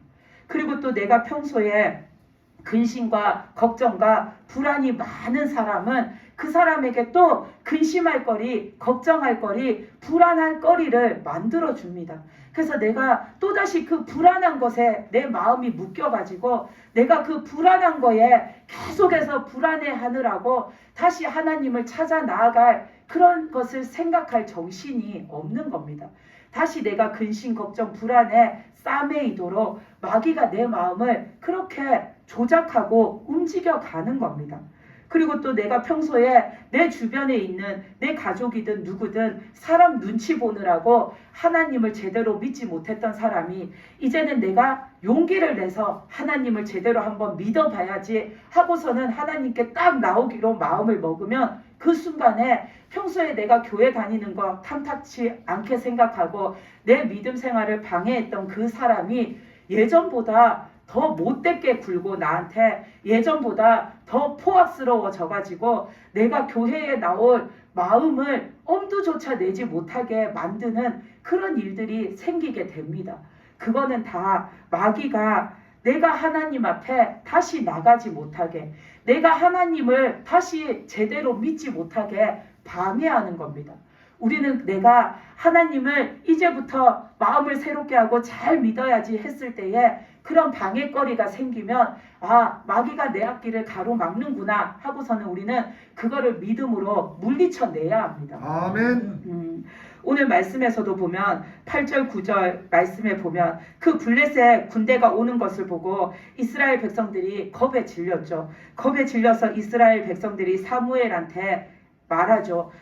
그리고 또 내가 평소에 근심과 걱정과 불안이 많은 사람은 그 사람에게 또 근심할 거리, 걱정할 거리, 불안할 거리를 만들어 줍니다. 그래서 내가 또다시 그 불안한 것에 내 마음이 묶여가지고 내가 그 불안한 거에 계속해서 불안해하느라고 다시 하나님을 찾아 나아갈 그런 것을 생각할 정신이 없는 겁니다. 다시 내가 근심, 걱정, 불안에 싸매이도록 마귀가 내 마음을 그렇게 조작하고 움직여가는 겁니다. 그리고 또 내가 평소에 내 주변에 있는 내 가족이든 누구든 사람 눈치 보느라고 하나님을 제대로 믿지 못했던 사람이 이제는 내가 용기를 내서 하나님을 제대로 한번 믿어봐야지 하고서는 하나님께 딱 나오기로 마음을 먹으면 그 순간에 평소에 내가 교회 다니는 거 탐탁치 않게 생각하고 내 믿음 생활을 방해했던 그 사람이 예전보다 더 못되게 굴고 나한테 예전보다 더 포악스러워져가지고 내가 교회에 나올 마음을 엄두조차 내지 못하게 만드는 그런 일들이 생기게 됩니다. 그거는 다 마귀가 내가 하나님 앞에 다시 나가지 못하게, 내가 하나님을 다시 제대로 믿지 못하게 방해하는 겁니다. 우리는 내가 하나님을 이제부터 마음을 새롭게 하고 잘 믿어야지 했을 때에 그런 방해거리가 생기면 아, 마귀가 내 앞길을 가로막는구나 하고서는 우리는 그거를 믿음으로 물리쳐내야 합니다. 아멘. 오늘 말씀에서도 보면 8절 9절 말씀에 보면 그 블레셋 군대가 오는 것을 보고 이스라엘 백성들이 겁에 질렸죠. 겁에 질려서 이스라엘 백성들이 사무엘한테 말하죠.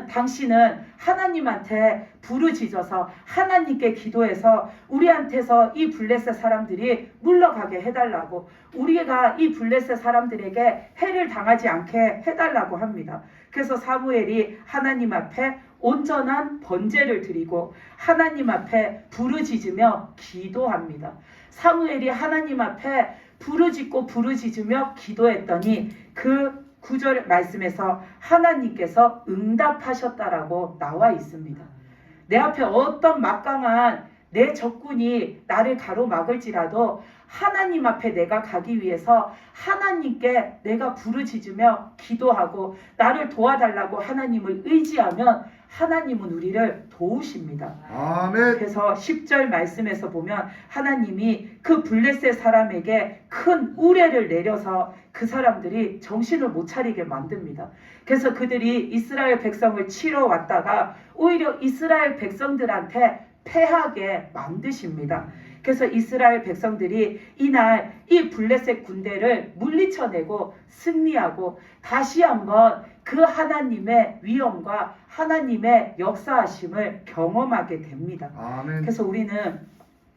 당신은 하나님한테 부르짖어서 하나님께 기도해서 우리한테서 이 블레셋 사람들이 물러가게 해달라고, 우리가 이 블레셋 사람들에게 해를 당하지 않게 해달라고 합니다. 그래서 사무엘이 하나님 앞에 온전한 번제를 드리고 하나님 앞에 부르짖으며 기도합니다. 사무엘이 하나님 앞에 부르짖으며 기도했더니 그 9절 말씀에서 하나님께서 응답하셨다라고 나와 있습니다. 내 앞에 어떤 막강한 내 적군이 나를 가로막을지라도 하나님 앞에 내가 가기 위해서 하나님께 내가 부르짖으며 기도하고 나를 도와달라고 하나님을 의지하면 하나님은 우리를 도우십니다. 아멘. 그래서 10절 말씀에서 보면 하나님이 그 블레셋 사람에게 큰 우레를 내려서 그 사람들이 정신을 못 차리게 만듭니다. 그래서 그들이 이스라엘 백성을 치러 왔다가 오히려 이스라엘 백성들한테 패하게 만드십니다. 그래서 이스라엘 백성들이 이날 이 블레셋 군대를 물리쳐내고 승리하고 다시 한번 그 하나님의 위엄과 하나님의 역사하심을 경험하게 됩니다. 아멘. 그래서 우리는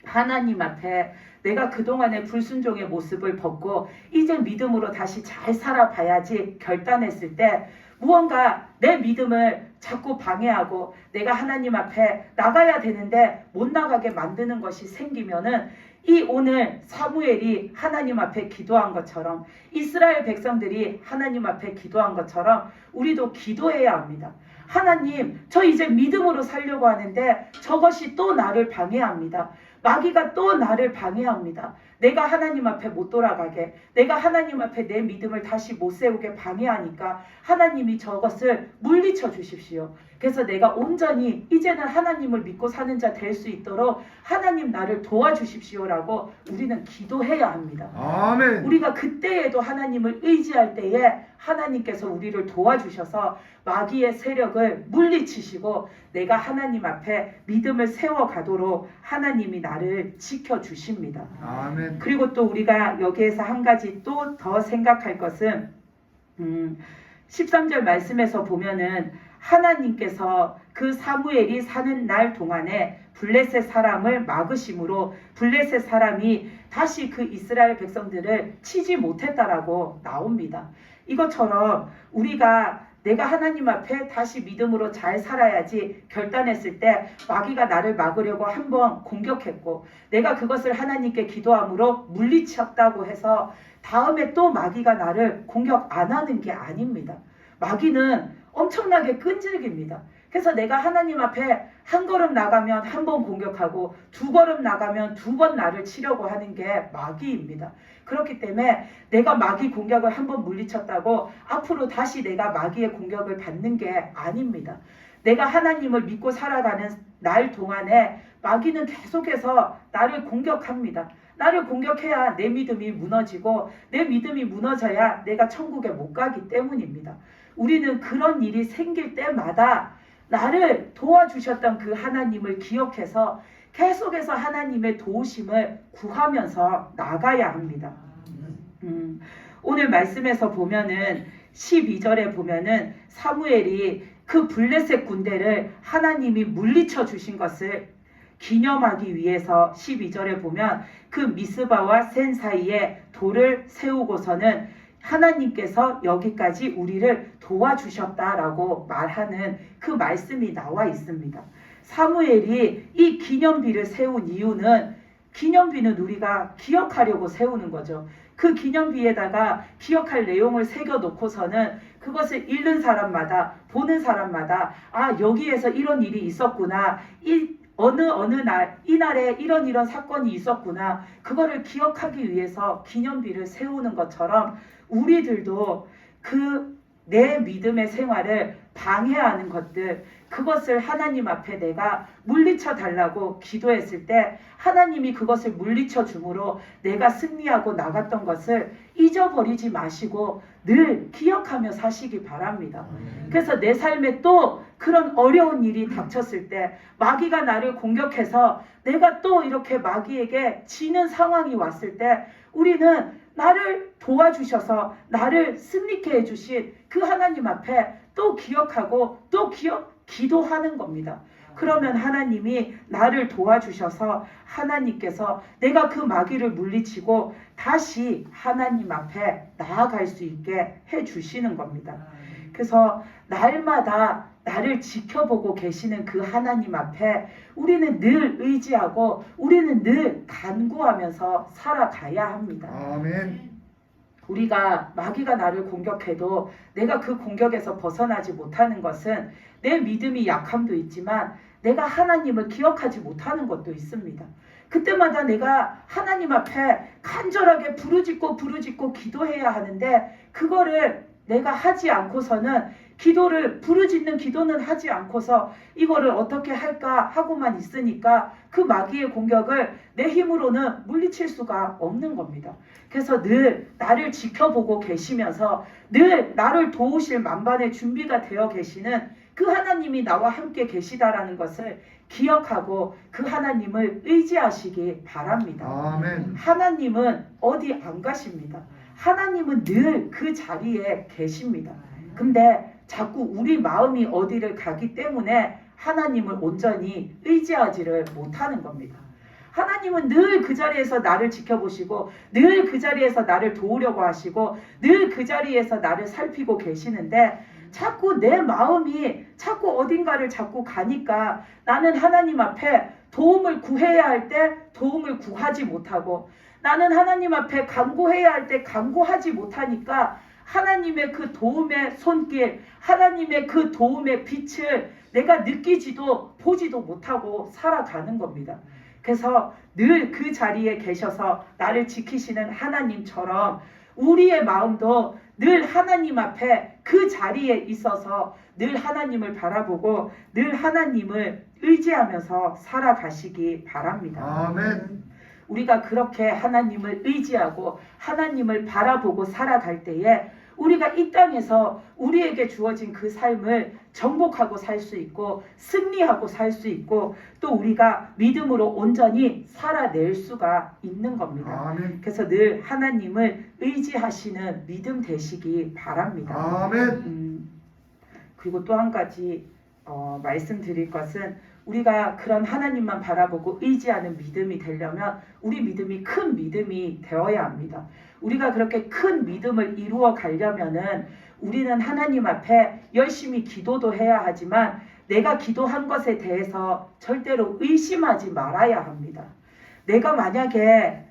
하나님 앞에 내가 그동안의 불순종의 모습을 벗고 이제 믿음으로 다시 잘 살아봐야지 결단했을 때 무언가 내 믿음을 자꾸 방해하고 내가 하나님 앞에 나가야 되는데 못 나가게 만드는 것이 생기면은 이 오늘 사무엘이 하나님 앞에 기도한 것처럼 이스라엘 백성들이 하나님 앞에 기도한 것처럼 우리도 기도해야 합니다. 하나님, 저 이제 믿음으로 살려고 하는데 저것이 또 나를 방해합니다. 마귀가 또 나를 방해합니다. 내가 하나님 앞에 못 돌아가게, 내가 하나님 앞에 내 믿음을 다시 못 세우게 방해하니까 하나님이 저것을 물리쳐 주십시오. 그래서 내가 온전히 이제는 하나님을 믿고 사는 자 될 수 있도록 하나님 나를 도와주십시오라고 우리는 기도해야 합니다. 아멘. 우리가 그때에도 하나님을 의지할 때에 하나님께서 우리를 도와주셔서 마귀의 세력을 물리치시고 내가 하나님 앞에 믿음을 세워가도록 하나님이 나를 지켜주십니다. 아멘. 그리고 또 우리가 여기에서 한 가지 또 더 생각할 것은 13절 말씀에서 보면은 하나님께서 그 사무엘이 사는 날 동안에 블레셋 사람을 막으심으로 블레셋 사람이 다시 그 이스라엘 백성들을 치지 못했다라고 나옵니다. 이것처럼 우리가 내가 하나님 앞에 다시 믿음으로 잘 살아야지 결단했을 때 마귀가 나를 막으려고 한번 공격했고 내가 그것을 하나님께 기도함으로 물리쳤다고 해서 다음에 또 마귀가 나를 공격 안 하는 게 아닙니다. 마귀는 엄청나게 끈질깁니다. 그래서 내가 하나님 앞에 한 걸음 나가면 한 번 공격하고 두 걸음 나가면 두 번 나를 치려고 하는 게 마귀입니다. 그렇기 때문에 내가 마귀 공격을 한 번 물리쳤다고 앞으로 다시 내가 마귀의 공격을 받는 게 아닙니다. 내가 하나님을 믿고 살아가는 날 동안에 마귀는 계속해서 나를 공격합니다. 나를 공격해야 내 믿음이 무너지고 내 믿음이 무너져야 내가 천국에 못 가기 때문입니다. 우리는 그런 일이 생길 때마다 나를 도와주셨던 그 하나님을 기억해서 계속해서 하나님의 도우심을 구하면서 나가야 합니다. 오늘 말씀에서 보면은 12절에 보면은 사무엘이 그 블레셋 군대를 하나님이 물리쳐 주신 것을 기념하기 위해서 12절에 보면 그 미스바와 센 사이에 돌을 세우고서는 하나님께서 여기까지 우리를 도와주셨다라고 말하는 그 말씀이 나와 있습니다. 사무엘이 이 기념비를 세운 이유는 기념비는 우리가 기억하려고 세우는 거죠. 그 기념비에다가 기억할 내용을 새겨놓고서는 그것을 읽는 사람마다 보는 사람마다 아 여기에서 이런 일이 있었구나 어느 날 이날에 이런 사건이 있었구나 그거를 기억하기 위해서 기념비를 세우는 것처럼 우리들도 그 내 믿음의 생활을 방해하는 것들 그것을 하나님 앞에 내가 물리쳐 달라고 기도했을 때 하나님이 그것을 물리쳐 주므로 내가 승리하고 나갔던 것을 잊어버리지 마시고 늘 기억하며 사시기 바랍니다. 그래서 내 삶에 또 그런 어려운 일이 닥쳤을 때 마귀가 나를 공격해서 내가 또 이렇게 마귀에게 지는 상황이 왔을 때 우리는 나를 도와주셔서 나를 승리케 해주신 그 하나님 앞에 또 기억하고 또 기도하는 겁니다. 그러면 하나님이 나를 도와주셔서 하나님께서 내가 그 마귀를 물리치고 다시 하나님 앞에 나아갈 수 있게 해주시는 겁니다. 그래서 날마다 나를 지켜보고 계시는 그 하나님 앞에 우리는 늘 의지하고 우리는 늘 간구하면서 살아가야 합니다. 아멘. 우리가 마귀가 나를 공격해도 내가 그 공격에서 벗어나지 못하는 것은 내 믿음이 약함도 있지만 내가 하나님을 기억하지 못하는 것도 있습니다. 그때마다 내가 하나님 앞에 간절하게 부르짖고 기도해야 하는데 그거를 내가 하지 않고서는 부르짖는 기도는 하지 않고서 이거를 어떻게 할까 하고만 있으니까 그 마귀의 공격을 내 힘으로는 물리칠 수가 없는 겁니다. 그래서 늘 나를 지켜보고 계시면서 늘 나를 도우실 만반의 준비가 되어 계시는 그 하나님이 나와 함께 계시다라는 것을 기억하고 그 하나님을 의지하시기 바랍니다. 아멘. 하나님은 어디 안 가십니다. 하나님은 늘 그 자리에 계십니다. 근데 자꾸 우리 마음이 어디를 가기 때문에 하나님을 온전히 의지하지를 못하는 겁니다. 하나님은 늘 그 자리에서 나를 지켜보시고 늘 그 자리에서 나를 도우려고 하시고 늘 그 자리에서 나를 살피고 계시는데 자꾸 내 마음이 자꾸 어딘가를 자꾸 가니까 나는 하나님 앞에 도움을 구해야 할 때 도움을 구하지 못하고 나는 하나님 앞에 간구해야 할 때 간구하지 못하니까 하나님의 그 도움의 손길, 하나님의 그 도움의 빛을 내가 느끼지도 보지도 못하고 살아가는 겁니다. 그래서 늘 그 자리에 계셔서 나를 지키시는 하나님처럼 우리의 마음도 늘 하나님 앞에 그 자리에 있어서 늘 하나님을 바라보고 늘 하나님을 의지하면서 살아가시기 바랍니다. 아멘. 우리가 그렇게 하나님을 의지하고 하나님을 바라보고 살아갈 때에 우리가 이 땅에서 우리에게 주어진 그 삶을 정복하고 살 수 있고 승리하고 살 수 있고 또 우리가 믿음으로 온전히 살아낼 수가 있는 겁니다. 아멘. 그래서 늘 하나님을 의지하시는 믿음 되시기 바랍니다. 아멘. 그리고 또 한 가지 말씀드릴 것은 우리가 그런 하나님만 바라보고 의지하는 믿음이 되려면 우리 믿음이 큰 믿음이 되어야 합니다. 우리가 그렇게 큰 믿음을 이루어 가려면은 우리는 하나님 앞에 열심히 기도도 해야 하지만 내가 기도한 것에 대해서 절대로 의심하지 말아야 합니다. 내가 만약에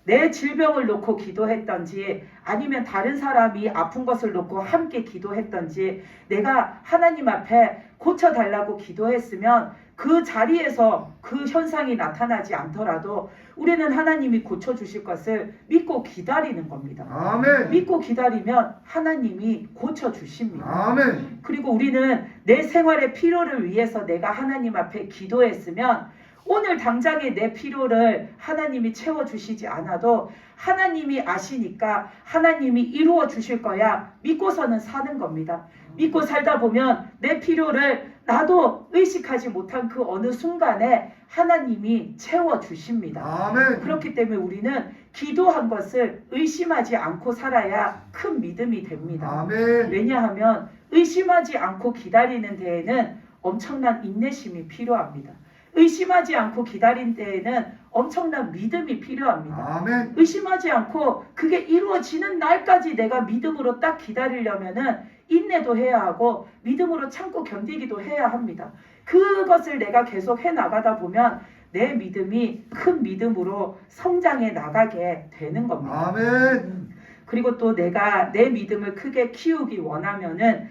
내 질병을 놓고 기도했던지 아니면 다른 사람이 아픈 것을 놓고 함께 기도했던지 내가 하나님 앞에 고쳐달라고 기도했으면 그 자리에서 그 현상이 나타나지 않더라도 우리는 하나님이 고쳐주실 것을 믿고 기다리는 겁니다. 아멘. 믿고 기다리면 하나님이 고쳐주십니다. 아멘. 그리고 우리는 내 생활의 필요를 위해서 내가 하나님 앞에 기도했으면 오늘 당장의 내 필요를 하나님이 채워주시지 않아도 하나님이 아시니까 하나님이 이루어 주실 거야 믿고서는 사는 겁니다. 믿고 살다 보면 내 필요를 나도 의식하지 못한 그 어느 순간에 하나님이 채워주십니다. 아멘. 그렇기 때문에 우리는 기도한 것을 의심하지 않고 살아야 큰 믿음이 됩니다. 아멘. 왜냐하면 의심하지 않고 기다리는 데에는 엄청난 인내심이 필요합니다. 의심하지 않고 기다린 때에는 엄청난 믿음이 필요합니다. 아멘. 의심하지 않고 그게 이루어지는 날까지 내가 믿음으로 딱 기다리려면은 인내도 해야 하고 믿음으로 참고 견디기도 해야 합니다. 그것을 내가 계속 해 나가다 보면 내 믿음이 큰 믿음으로 성장해 나가게 되는 겁니다. 아멘. 그리고 또 내가 내 믿음을 크게 키우기 원하면은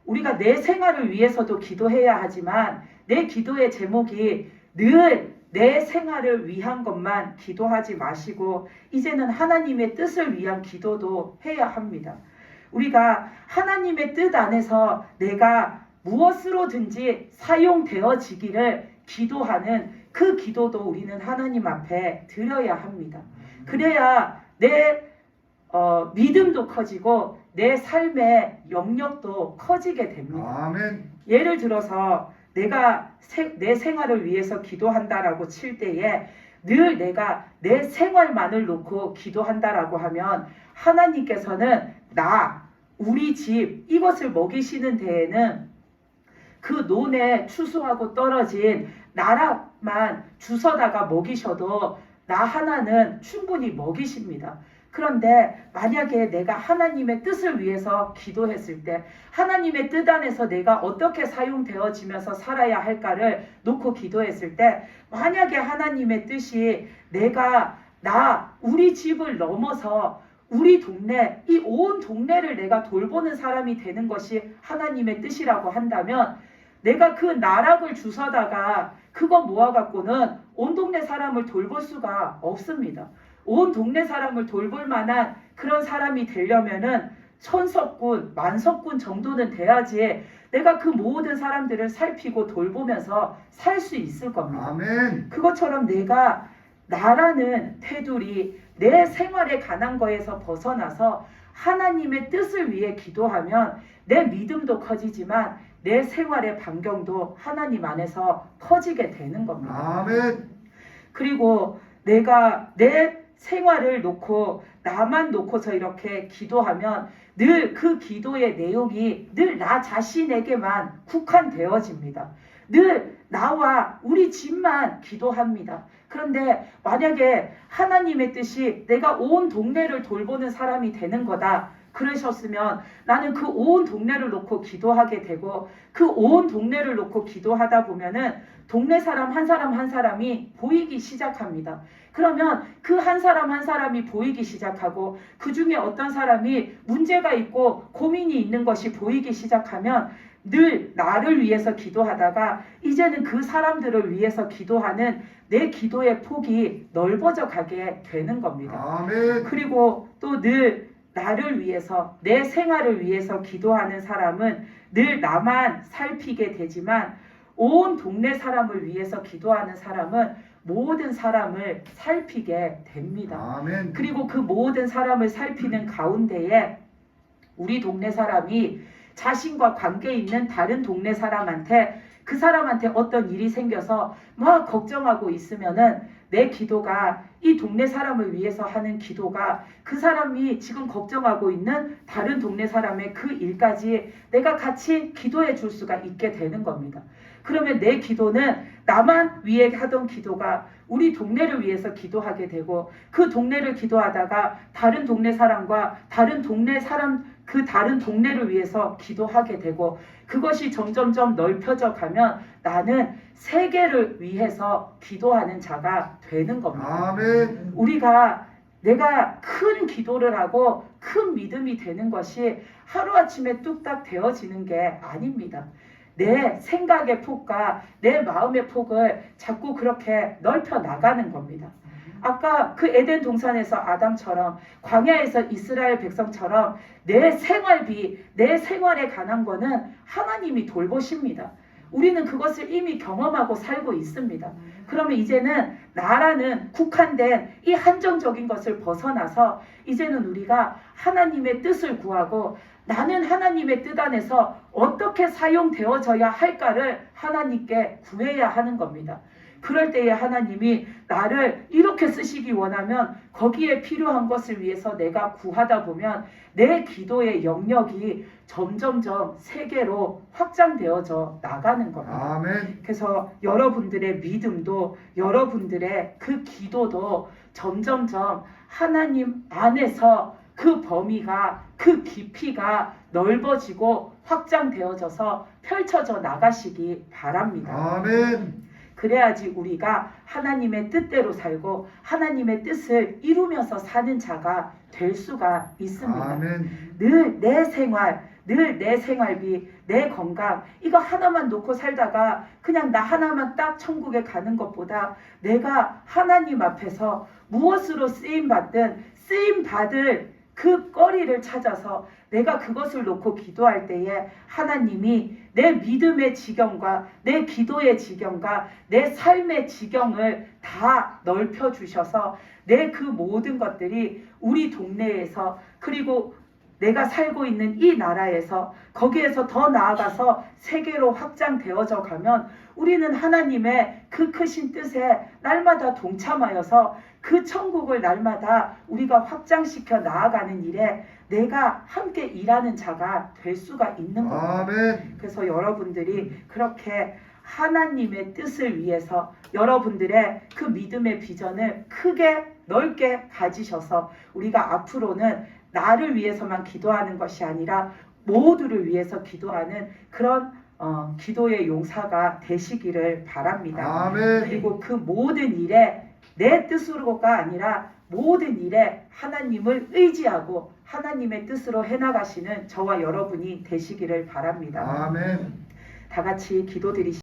우리가 내 생활을 위해서도 기도해야 하지만 내 기도의 제목이 늘 내 생활을 위한 것만 기도하지 마시고 이제는 하나님의 뜻을 위한 기도도 해야 합니다. 우리가 하나님의 뜻 안에서 내가 무엇으로든지 사용되어지기를 기도하는 그 기도도 우리는 하나님 앞에 드려야 합니다. 그래야 내 믿음도 커지고 내 삶의 영역도 커지게 됩니다. 아멘. 예를 들어서 내가 내 생활을 위해서 기도한다라고 칠 때에 늘 내가 내 생활만을 놓고 기도한다라고 하면 하나님께서는 우리 집 이것을 먹이시는 데에는 그 논에 추수하고 떨어진 나라만 주워다가 먹이셔도 나 하나는 충분히 먹이십니다. 그런데 만약에 내가 하나님의 뜻을 위해서 기도했을 때 하나님의 뜻 안에서 내가 어떻게 사용되어지면서 살아야 할까를 놓고 기도했을 때 만약에 하나님의 뜻이 내가 우리 집을 넘어서 우리 동네 이 온 동네를 내가 돌보는 사람이 되는 것이 하나님의 뜻이라고 한다면 내가 그 나락을 주워다가 그거 모아갖고는 온 동네 사람을 돌볼 수가 없습니다. 온 동네 사람을 돌볼 만한 그런 사람이 되려면은 천석군, 만석군 정도는 돼야지 내가 그 모든 사람들을 살피고 돌보면서 살 수 있을 겁니다. 아멘. 그것처럼 내가 나라는 테두리, 내 생활에 관한 거에서 벗어나서 하나님의 뜻을 위해 기도하면 내 믿음도 커지지만 내 생활의 반경도 하나님 안에서 커지게 되는 겁니다. 아멘. 그리고 내가 내 생활을 놓고 나만 놓고서 이렇게 기도하면 늘 그 기도의 내용이 늘 나 자신에게만 국한되어집니다. 늘 나와 우리 집만 기도합니다. 그런데 만약에 하나님의 뜻이 내가 온 동네를 돌보는 사람이 되는 거다 그러셨으면 나는 그 온 동네를 놓고 기도하게 되고 그 온 동네를 놓고 기도하다 보면은 동네 사람 한 사람 한 사람이 보이기 시작합니다. 그러면 그 한 사람 한 사람이 보이기 시작하고 그 중에 어떤 사람이 문제가 있고 고민이 있는 것이 보이기 시작하면 늘 나를 위해서 기도하다가 이제는 그 사람들을 위해서 기도하는 내 기도의 폭이 넓어져 가게 되는 겁니다. 아멘. 그리고 또 늘 나를 위해서 내 생활을 위해서 기도하는 사람은 늘 나만 살피게 되지만 온 동네 사람을 위해서 기도하는 사람은 모든 사람을 살피게 됩니다. 아멘. 그리고 그 모든 사람을 살피는 가운데에 우리 동네 사람이 자신과 관계 있는 다른 동네 사람한테 그 사람한테 어떤 일이 생겨서 막 걱정하고 있으면은 내 기도가 이 동네 사람을 위해서 하는 기도가 그 사람이 지금 걱정하고 있는 다른 동네 사람의 그 일까지 내가 같이 기도해 줄 수가 있게 되는 겁니다. 그러면 내 기도는 나만 위해 하던 기도가 우리 동네를 위해서 기도하게 되고 그 동네를 기도하다가 다른 동네 사람과 다른 동네 사람 그 다른 동네를 위해서 기도하게 되고 그것이 점점점 넓혀져 가면 나는 세계를 위해서 기도하는 자가 되는 겁니다. 아멘. 우리가 내가 큰 기도를 하고 큰 믿음이 되는 것이 하루아침에 뚝딱 되어지는 게 아닙니다. 내 생각의 폭과 내 마음의 폭을 자꾸 그렇게 넓혀 나가는 겁니다. 아까 그 에덴 동산에서 아담처럼 광야에서 이스라엘 백성처럼 내 생활비, 내 생활에 관한 거는 하나님이 돌보십니다. 우리는 그것을 이미 경험하고 살고 있습니다. 그러면 이제는 나라는 국한된 이 한정적인 것을 벗어나서 이제는 우리가 하나님의 뜻을 구하고 나는 하나님의 뜻 안에서 어떻게 사용되어져야 할까를 하나님께 구해야 하는 겁니다. 그럴 때에 하나님이 나를 이렇게 쓰시기 원하면 거기에 필요한 것을 위해서 내가 구하다 보면 내 기도의 영역이 점점점 세계로 확장되어져 나가는 겁니다. 아멘. 그래서 여러분들의 믿음도 여러분들의 그 기도도 점점점 하나님 안에서 그 범위가 그 깊이가 넓어지고 확장되어져서 펼쳐져 나가시기 바랍니다. 아멘. 그래야지 우리가 하나님의 뜻대로 살고 하나님의 뜻을 이루면서 사는 자가 될 수가 있습니다. 아멘. 늘 내 생활, 늘 내 생활비, 내 건강 이거 하나만 놓고 살다가 그냥 나 하나만 딱 천국에 가는 것보다 내가 하나님 앞에서 무엇으로 쓰임받든 쓰임받을 그 거리를 찾아서 내가 그것을 놓고 기도할 때에 하나님이 내 믿음의 지경과 내 기도의 지경과 내 삶의 지경을 다 넓혀주셔서 내 그 모든 것들이 우리 동네에서 그리고 내가 살고 있는 이 나라에서 거기에서 더 나아가서 세계로 확장되어져 가면 우리는 하나님의 그 크신 뜻에 날마다 동참하여서 그 천국을 날마다 우리가 확장시켜 나아가는 일에 내가 함께 일하는 자가 될 수가 있는 겁니다. 아멘. 그래서 여러분들이 그렇게 하나님의 뜻을 위해서 여러분들의 그 믿음의 비전을 크게 넓게 가지셔서 우리가 앞으로는 나를 위해서만 기도하는 것이 아니라 모두를 위해서 기도하는 그런 기도의 용사가 되시기를 바랍니다. 아멘. 그리고 그 모든 일에 내 뜻으로가 아니라 모든 일에 하나님을 의지하고 하나님의 뜻으로 해나가시는 저와 여러분이 되시기를 바랍니다. 아멘. 다 같이 기도드리시죠.